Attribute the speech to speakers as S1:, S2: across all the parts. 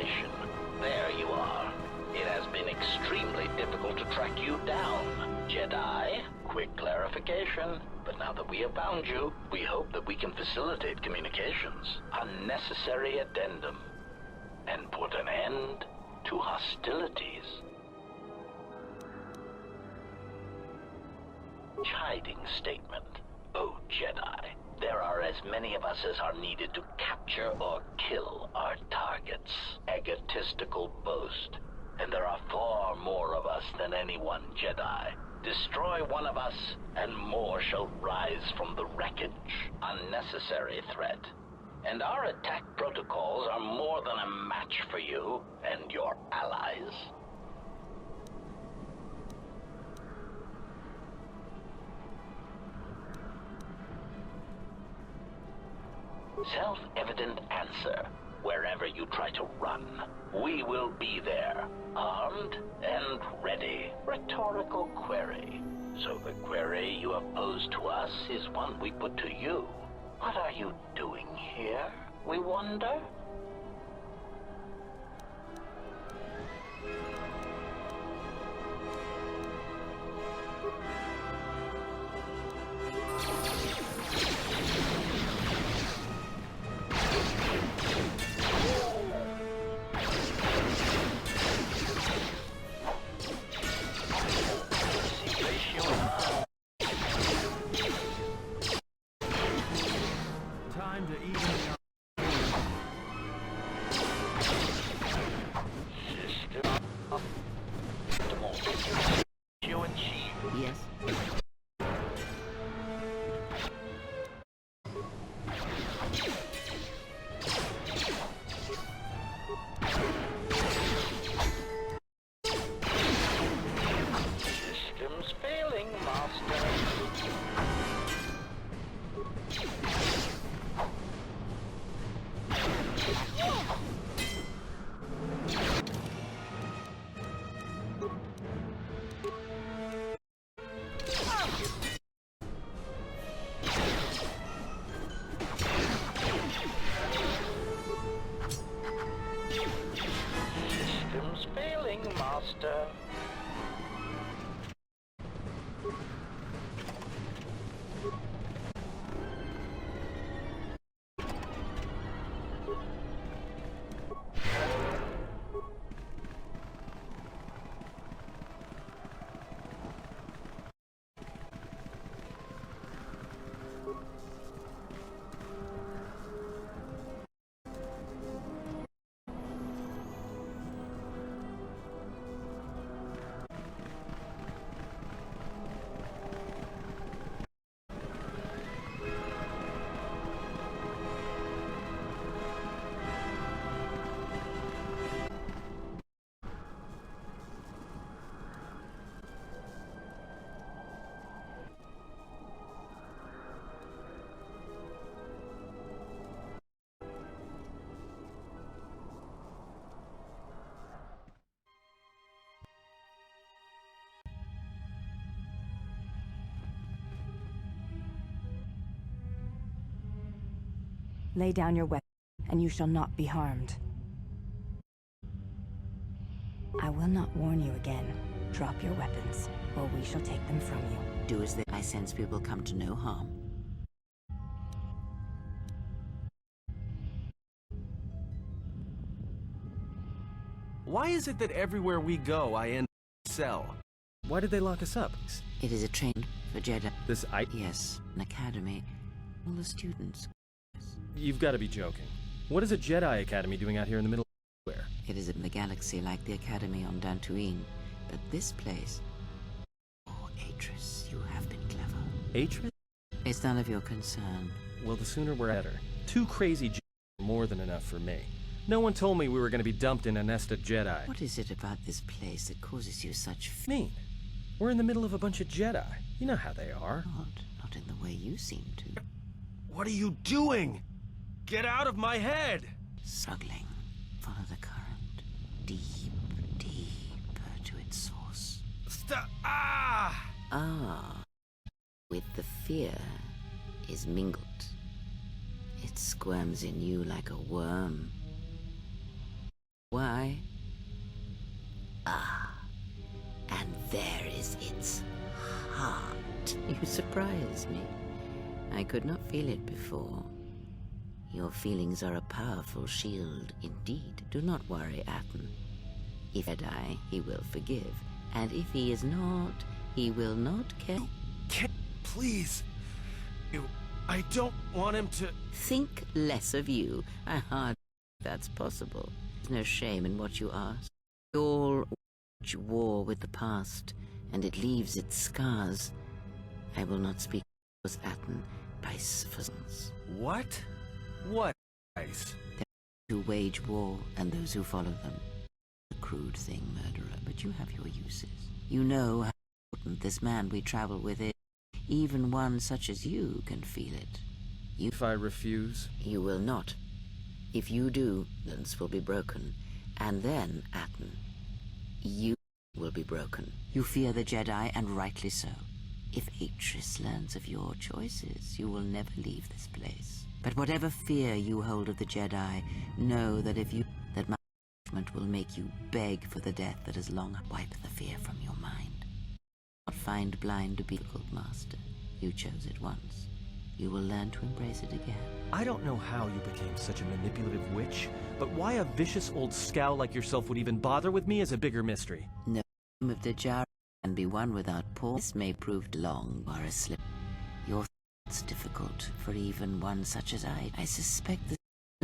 S1: information. There you are. It has been extremely difficult to track you down, Jedi. Quick clarification. But now that we have found you, we hope that we can facilitate communications. Unnecessary addendum. And put an end to hostilities. Chiding statement. Oh, Jedi. There are as many of us as are needed to capture or kill our targets. Egotistical boast. And there are far more of us than any one Jedi. Destroy one of us, and more shall rise from the wreckage. Unnecessary threat. And our attack protocols are more than a match for you and your allies. Self-evident answer. Wherever you try to run, we will be there, armed and ready. Rhetorical query. So the query you have posed to us is one we put to you. What are you doing here, we wonder? Master.
S2: Lay down your weapon, and you shall not be harmed. I will not warn you again. Drop your weapons, or we shall take them from you.
S3: Do as I sense we will come to no harm.
S4: Why is it that everywhere we go, I end up in a cell? Why did they lock us up?
S3: It is a train for Jedi.
S4: Yes,
S3: an academy. All the students.
S4: You've got to be joking. What is a Jedi Academy doing out here in the middle of nowhere?
S3: It is in the galaxy like the academy on Dantooine. But this place... Oh, Atris, you have been clever.
S4: Atris?
S3: It's none of your concern.
S4: Well, the sooner we're better. 2 crazy Jedi are more than enough for me. No one told me we were going to be dumped in a nest of Jedi.
S3: What is it about this place that causes you such
S4: mean? We're in the middle of a bunch of Jedi. You know how they are.
S3: Not in the way you seem to.
S4: What are you doing? Get out of my head!
S3: Struggling. Follow the current. Deep, deeper to its source. With the fear is mingled. It squirms in you like a worm. Why? Ah, and there is its heart. You surprise me. I could not feel it before. Your feelings are a powerful shield indeed. Do not worry, Atten. If I die, he will forgive. And if he is not, he will not care.
S4: Please. I don't want him to...
S3: Think less of you. I hardly think that's possible. There's no shame in what you ask. We all wage war with the past, and it leaves its scars. I will not speak with Atten by sufferance.
S4: What? What? Ice?
S3: Who wage war and those who follow them. A crude thing, murderer, but you have your uses. You know how important this man we travel with is. Even one such as you can feel it.
S4: If I refuse?
S3: You will not. If you do, balance will be broken. And then, Atten, you will be broken. You fear the Jedi, and rightly so. If Atris learns of your choices, you will never leave this place. But whatever fear you hold of the Jedi, know that that my judgment will make you beg for the death that has long wiped the fear from your mind. Not find blind to be a difficult master. You chose it once. You will learn to embrace it again.
S4: I don't know how you became such a manipulative witch, but why a vicious old scowl like yourself would even bother with me is a bigger mystery.
S3: No of the jar can be won without pause. This may prove long or a slip. Your thoughts difficult for even one such as I. I suspect the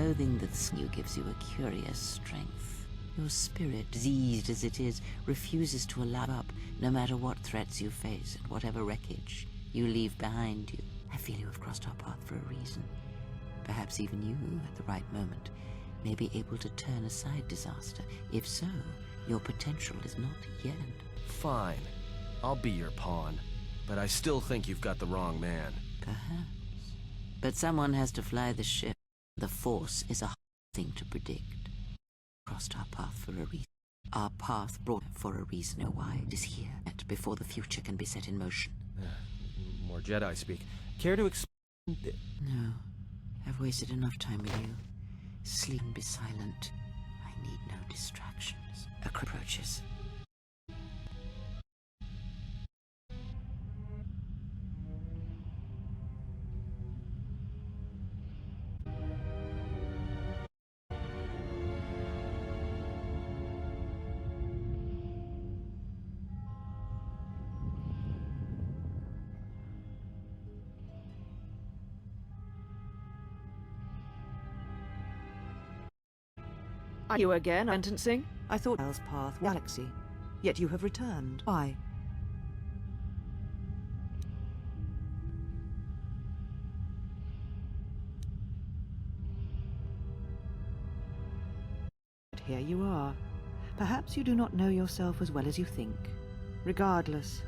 S3: loathing that's you gives you a curious strength. Your spirit, diseased as it is, refuses to allow up, no matter what threats you face and whatever wreckage you leave behind you. I feel you have crossed our path for a reason. Perhaps even you, at the right moment, may be able to turn aside disaster. If so, your potential is not yet.
S4: Fine. I'll be your pawn. But I still think you've got the wrong man.
S3: Perhaps. But someone has to fly the ship. The Force is a hard thing to predict. Crossed our path for a reason. Our path brought for a reason. Know why it is here, yet before the future can be set in motion.
S4: More Jedi speak. Care to explain?
S3: No. I've wasted enough time with you. Sleep and be silent. I need no distractions. Approaches.
S5: Are you again sentencing? I thought Exile's path was galaxy. Yet you have returned. Why? But here you are. Perhaps you do not know yourself as well as you think. Regardless,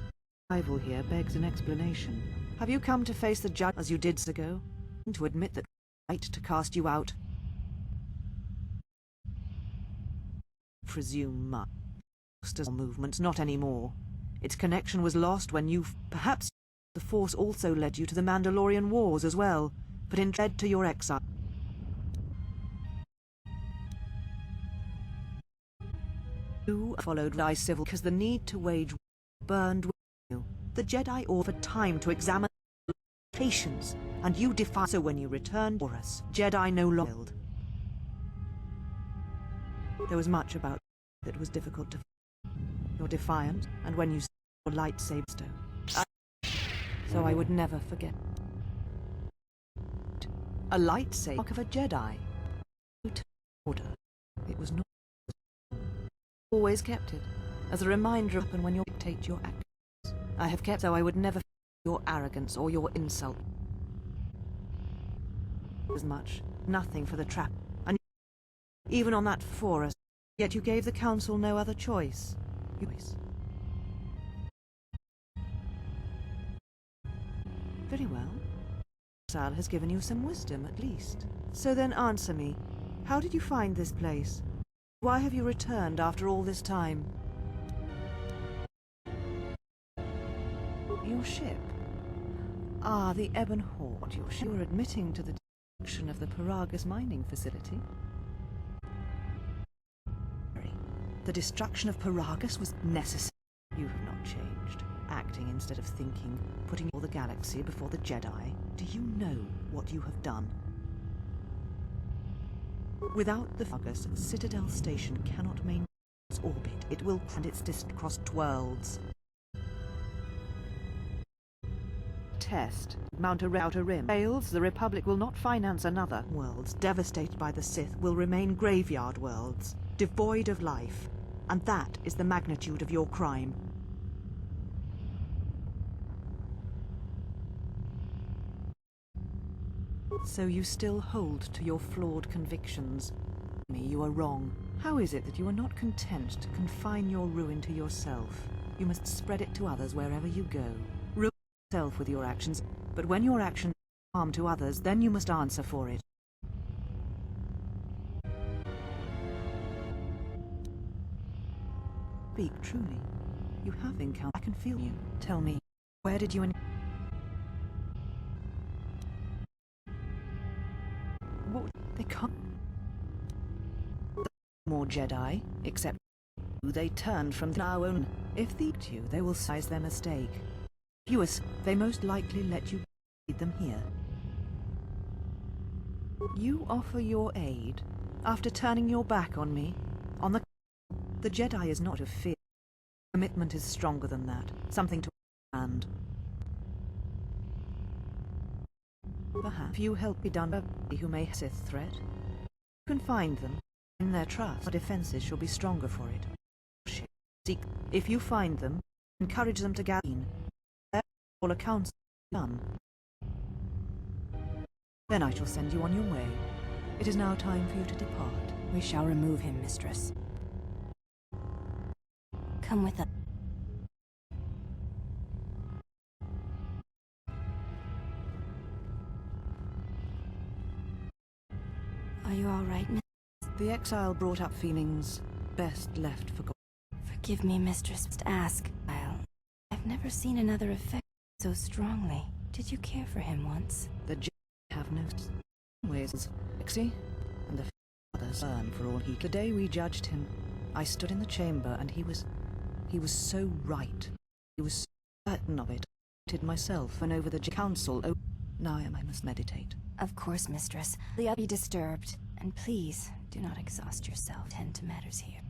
S5: arrival here begs an explanation. Have you come to face the judge as you did ago? To admit that right to cast you out? Presume much. Movements, not anymore. Its connection was lost when you... Perhaps the Force also led you to the Mandalorian Wars as well, but instead to your exile. You followed thy civil because the need to wage burned with you. The Jedi offered time to examine patience, and you defied. So when you returned for us, Jedi no longer. There was much about that was difficult to your defiance, and when you your lightsaber stone. So I would never forget. A lightsaber mark of a Jedi. Order. It was not always kept it, as a reminder of when you dictate your actions. I have kept so I would never your arrogance or your insult. As much, nothing for the trap, and even on that for us. Yet you gave the Council no other choice. Very well. Exile has given you some wisdom, at least. So then answer me. How did you find this place? Why have you returned after all this time? Your ship? Ah, the Ebon Horde. Your ship. You were admitting to the destruction of the Paragus mining facility. The destruction of Paragus was necessary. You have not changed. Acting instead of thinking, putting all the galaxy before the Jedi. Do you know what you have done? Without the Paragus, Citadel Station cannot maintain its orbit. It will and its distance across worlds. Test. Mount a outer rim. Fails, the Republic will not finance another. Worlds devastated by the Sith will remain graveyard worlds, devoid of life. And that is the magnitude of your crime. So you still hold to your flawed convictions. You are wrong. How is it that you are not content to confine your ruin to yourself? You must spread it to others wherever you go. Ruin yourself with your actions, but when your actions do harm to others, then you must answer for it. Speak truly. You have encountered. I can feel you. Tell me, where did you What? They can't. More Jedi, except they turned from our own. If they eat you, they will size their mistake. If you they most likely let you lead them here. You offer your aid after turning your back on me. On the Jedi is not of fear. Commitment is stronger than that. Something to understand. Perhaps you help be done by who may Sith threat. You can find them. In their trust, our defenses shall be stronger for it. Seek. If you find them, encourage them to gain. All accounts done. Then I shall send you on your way. It is now time for you to depart.
S2: We shall remove him, mistress. Come with us. Are you all right, miss?
S5: The exile brought up feelings best left for God.
S2: Forgive me, mistress. Just ask. I've never seen another affect so strongly. Did you care for him once?
S5: The Jedi have no ways. Lexi and the others burn for all he. The day we judged him, I stood in the chamber and he was so right. He was certain of it. I did myself and over the council. Oh, now I must meditate.
S2: Of course, mistress. Be disturbed. And please, do not exhaust yourself. Tend to matters here.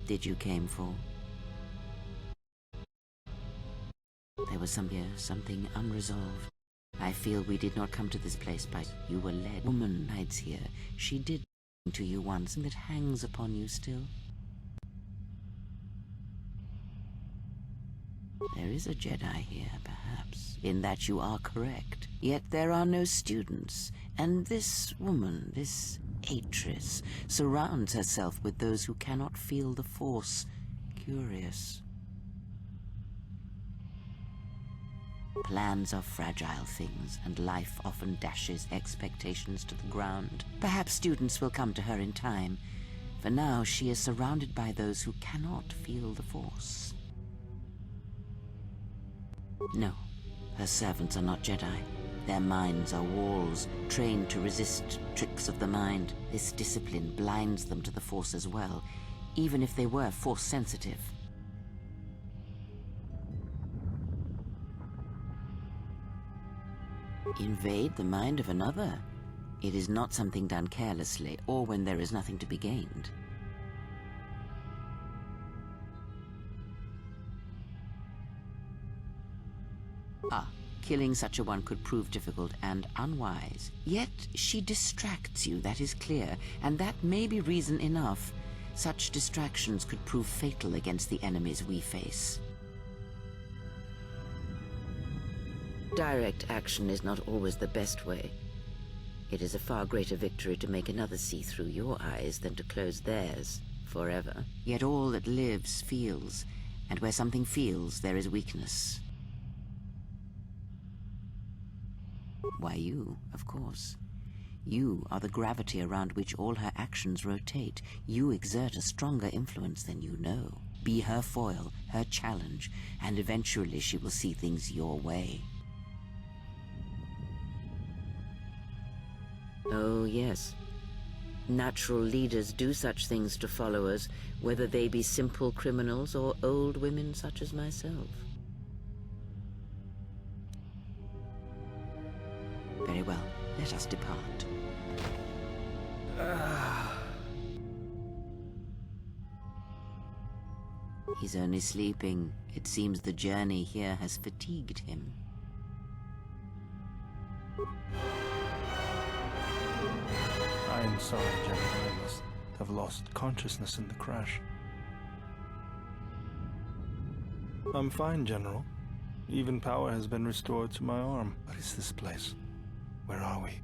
S3: Did you came for? There was something unresolved. I feel we did not come to this place by you were led. Woman hides here. She did to you once, and that hangs upon you still. There is a Jedi here, perhaps, in that you are correct. Yet there are no students, and this woman, this Atris, surrounds herself with those who cannot feel the Force. Curious. Plans are fragile things, and life often dashes expectations to the ground. Perhaps students will come to her in time. For now, she is surrounded by those who cannot feel the Force. No, her servants are not Jedi. Their minds are walls, trained to resist tricks of the mind. This discipline blinds them to the Force as well, even if they were Force-sensitive. Invade the mind of another? It is not something done carelessly, or when there is nothing to be gained. Killing such a one could prove difficult and unwise. Yet she distracts you, that is clear, and that may be reason enough. Such distractions could prove fatal against the enemies we face. Direct action is not always the best way. It is a far greater victory to make another see through your eyes than to close theirs forever. Yet all that lives feels, and where something feels, there is weakness. Why you, of course. You are the gravity around which all her actions rotate. You exert a stronger influence than you know. Be her foil, her challenge, and eventually she will see things your way. Oh, yes. Natural leaders do such things to followers, whether they be simple criminals or old women such as myself. Very well, let us depart. He's only sleeping. It seems the journey here has fatigued him.
S6: I am sorry, General. I must have lost consciousness in the crash. I'm fine, General. Even power has been restored to my arm. What is this place? Where are we?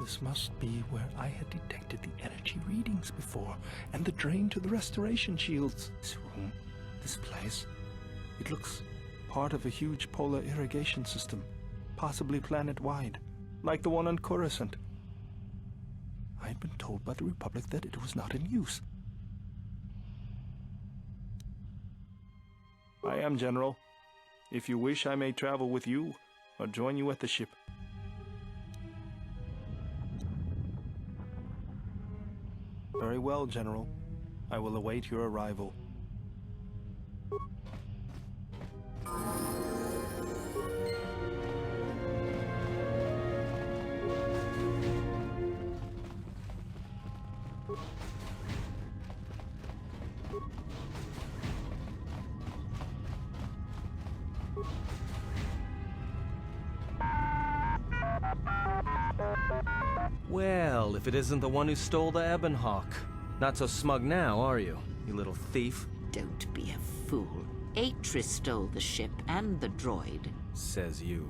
S6: This must be where I had detected the energy readings before, and the drain to the restoration shields. This room, this place, it looks part of a huge polar irrigation system, possibly planet-wide, like the one on Coruscant. I had been told by the Republic that it was not in use. I am, General. If you wish, I may travel with you, or join you at the ship. Very well, General. I will await your arrival.
S4: Well, if it isn't the one who stole the Ebonhawk. Not so smug now, are you, you little thief?
S3: Don't be a fool. Atris stole the ship and the droid.
S4: Says you.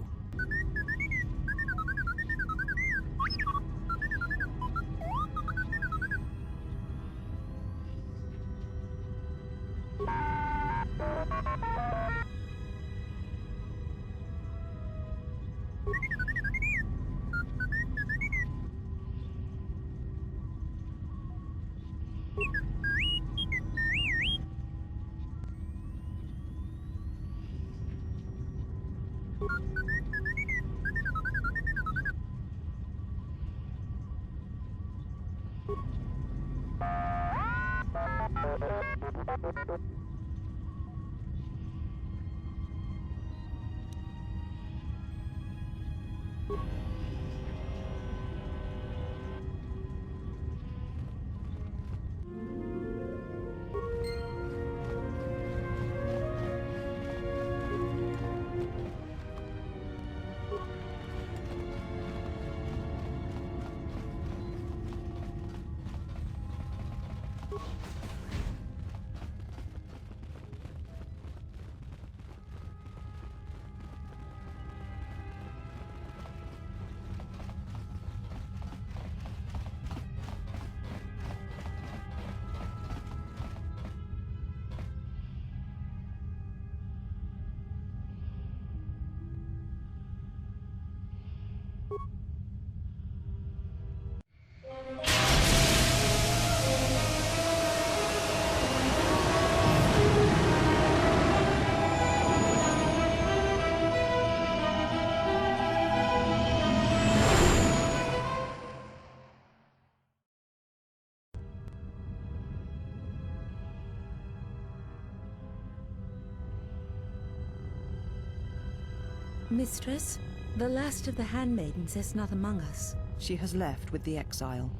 S7: Mistress, the last of the handmaidens is not among us.
S5: She has left with the Exile.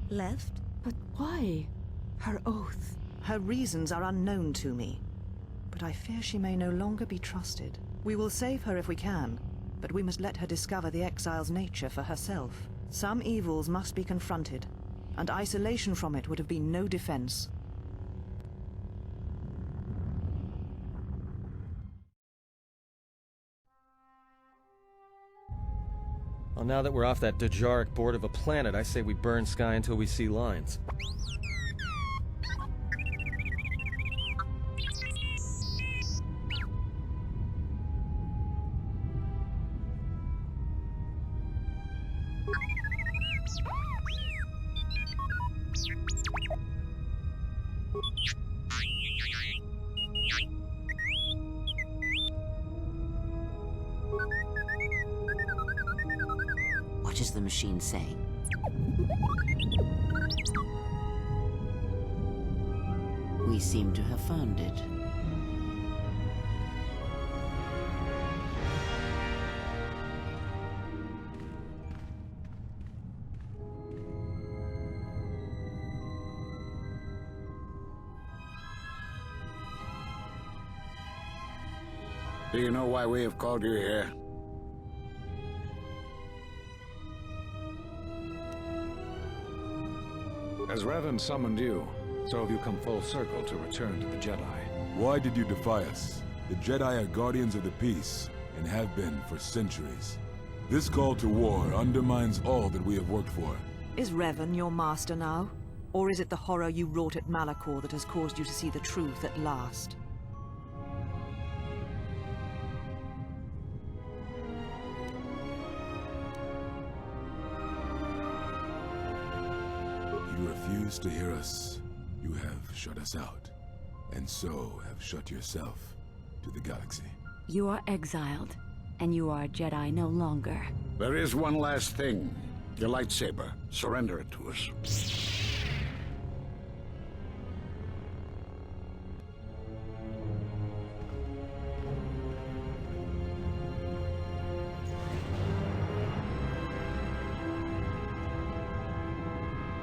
S7: Left?
S2: But why? Her oath.
S5: Her reasons are unknown to me, but I fear she may no longer be trusted. We will save her if we can, but we must let her discover the Exile's nature for herself. Some evils must be confronted, and isolation from it would have been no defense.
S4: Well, now that we're off that Dejaric board of a planet, I say we burn sky until we see lines.
S3: What is the machine saying? We seem to have found it.
S8: Do you know why we have called you here?
S6: As Revan summoned you, so have you come full circle to return to the Jedi.
S9: Why did you defy us? The Jedi are guardians of the peace, and have been for centuries. This call to war undermines all that we have worked for.
S5: Is Revan your master now? Or is it the horror you wrought at Malachor that has caused you to see the truth at last?
S9: You refuse to hear us. You have shut us out, and so have shut yourself to the galaxy.
S10: You are exiled, and you are a Jedi no longer.
S8: There is one last thing. Your lightsaber. Surrender it to us.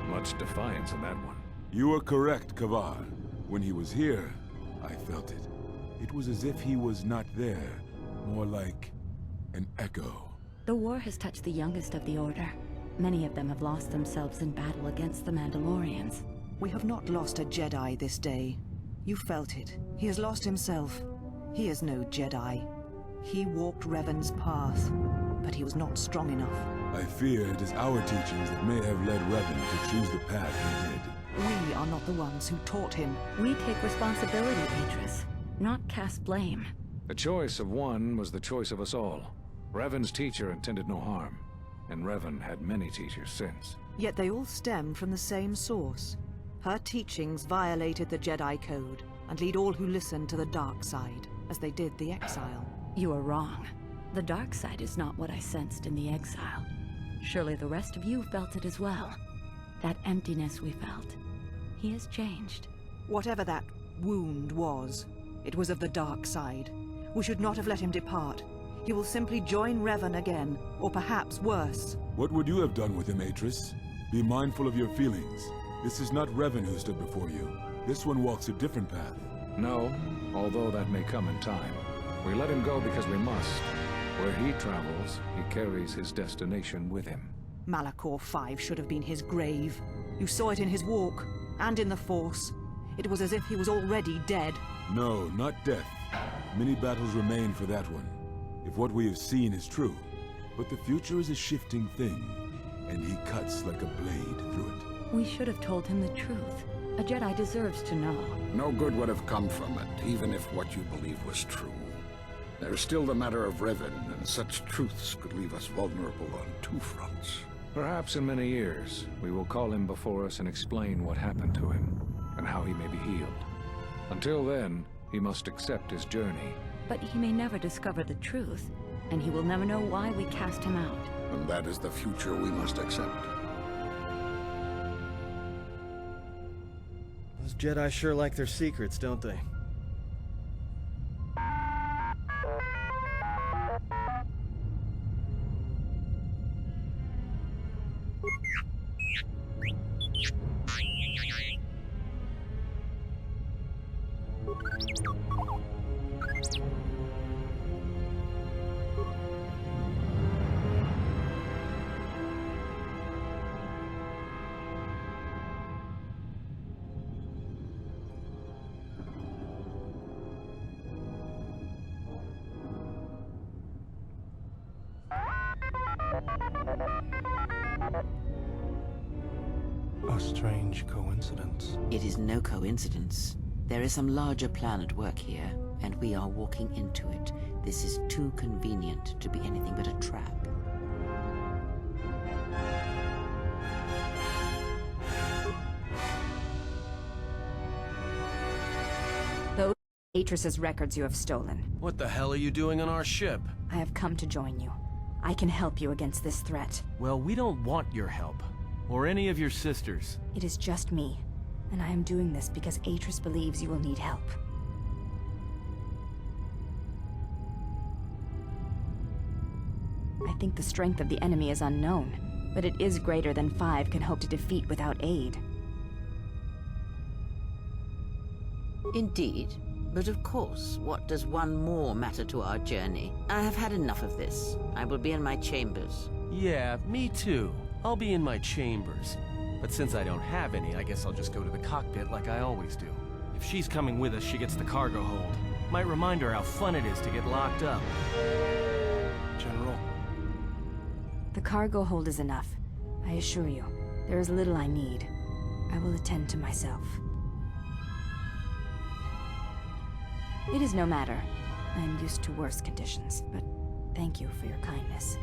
S6: Much defiance in that one.
S9: You are correct, Kavar. When he was here, I felt it. It was as if he was not there, more like an echo.
S10: The war has touched the youngest of the Order. Many of them have lost themselves in battle against the Mandalorians.
S5: We have not lost a Jedi this day. You felt it. He has lost himself. He is no Jedi. He walked Revan's path, but he was not strong enough.
S9: I fear it is our teachings that may have led Revan to choose the path he did.
S5: We are not the ones who taught him.
S10: We take responsibility, Beatrice, not cast blame.
S6: The choice of one was the choice of us all. Revan's teacher intended no harm, and Revan had many teachers since.
S5: Yet they all stem from the same source. Her teachings violated the Jedi Code and lead all who listen to the dark side, as they did the Exile.
S10: You are wrong. The dark side is not what I sensed in the Exile. Surely the rest of you felt it as well. That emptiness we felt. He has changed.
S5: Whatever that wound was, it was of the dark side. We should not have let him depart. He will simply join Revan again, or perhaps worse.
S9: What would you have done with him, Atris? Be mindful of your feelings. This is not Revan who stood before you. This one walks a different path.
S6: No, although that may come in time. We let him go because we must. Where he travels, he carries his destination with him.
S5: Malachor 5 should have been his grave. You saw it in his walk, and in the Force. It was as if he was already dead.
S9: No, not death. Many battles remain for that one, if what we have seen is true. But the future is a shifting thing, and he cuts like a blade through it.
S10: We should have told him the truth. A Jedi deserves to know.
S8: No good would have come from it, even if what you believe was true. There is still the matter of Revan, and such truths could leave us vulnerable on two fronts.
S6: Perhaps in many years, we will call him before us and explain what happened to him, and how he may be healed. Until then, he must accept his journey.
S10: But he may never discover the truth, and he will never know why we cast him out.
S8: And that is the future we must accept.
S4: Those Jedi sure like their secrets, don't they?
S6: A strange coincidence.
S3: It is no coincidence. There is some larger plan at work here, and we are walking into it. This is too convenient to be anything but a trap.
S2: Those are Atris's records you have stolen.
S4: What the hell are you doing on our ship?
S2: I have come to join you. I can help you against this threat.
S4: Well, we don't want your help. Or any of your sisters.
S2: It is just me, and I am doing this because Atris believes you will need help. I think the strength of the enemy is unknown, but it is greater than 5 can hope to defeat without aid.
S3: Indeed. But of course, what does one more matter to our journey? I have had enough of this. I will be in my chambers.
S4: Yeah, me too. I'll be in my chambers. But since I don't have any, I guess I'll just go to the cockpit like I always do. If she's coming with us, she gets the cargo hold. Might remind her how fun it is to get locked up.
S6: General.
S2: The cargo hold is enough. I assure you, there is little I need. I will attend to myself. It is no matter. I am used to worse conditions, but thank you for your kindness.